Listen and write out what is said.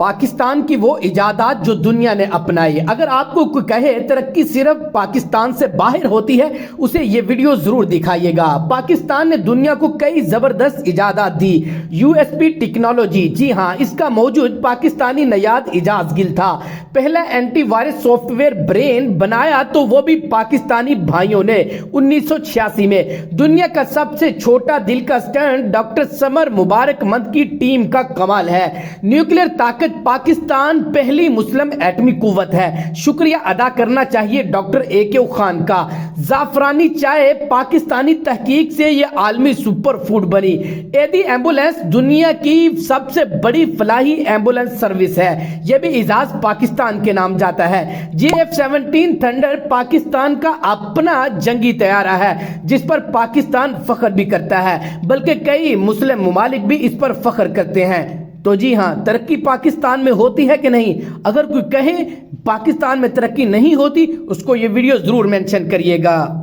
پاکستان کی وہ ایجادات جو دنیا نے اپنائی. اگر آپ کو کوئی کہے ترقی صرف پاکستان سے باہر ہوتی ہے اسے یہ ویڈیو ضرور دکھائیے گا. پاکستان نے دنیا کو کئی زبردست ایجادات دی. USB ٹیکنالوجی، جی ہاں، اس کا موجود پاکستانی نیاد اعجاز گل تھا. پہلا antivirus software Brain بنایا تو وہ بھی پاکستانی بھائیوں نے 1986 میں. دنیا کا سب سے چھوٹا دل کا سٹنٹ ڈاکٹر سمر مبارک مند کی ٹیم کا کمال ہے. نیوکلیر طاقت پاکستان پہلی مسلم ایٹمی قوت ہے. شکریہ ادا کرنا چاہیے ڈاکٹر AK خان کا. زعفرانی چائے پاکستانی تحقیق سے یہ عالمی سپر فوڈ بنی. ایدی ایمبولینس دنیا کی سب سے بڑی فلاحی ایمبولینس سروس ہے. یہ بھی اعزاز پاکستان کے نام جاتا ہے. GF-17 تھنڈر پاکستان کا اپنا جنگی طیارہ ہے جس پر پاکستان فخر بھی کرتا ہے، بلکہ کئی مسلم ممالک بھی اس پر فخر کرتے ہیں. تو جی ہاں، ترقی پاکستان میں ہوتی ہے کہ نہیں؟ اگر کوئی کہے پاکستان میں ترقی نہیں ہوتی اس کو یہ ویڈیو ضرور مینشن کریے گا.